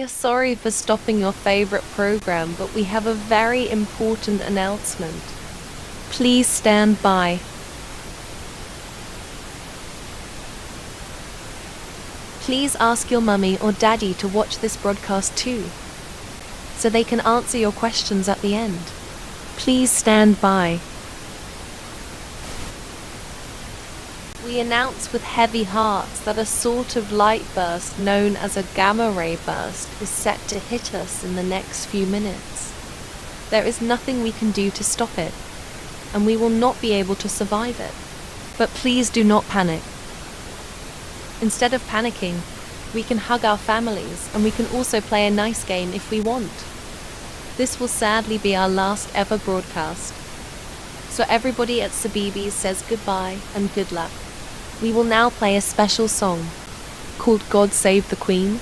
are sorry for stopping your favorite program, but we have a very important announcement. Please stand by. Please ask your mummy or daddy to watch this broadcast too, so they can answer your questions at the end. Please stand by. We announce with heavy hearts that a sort of light burst known as a gamma ray burst is set to hit us in the next few minutes. There is nothing we can do to stop it, and we will not be able to survive it. But please do not panic. Instead of panicking, we can hug our families, and we can also play a nice game if we want. This will sadly be our last ever broadcast. So everybody at Cbeebies says goodbye and good luck. We will now play a special song called God Save the Queen.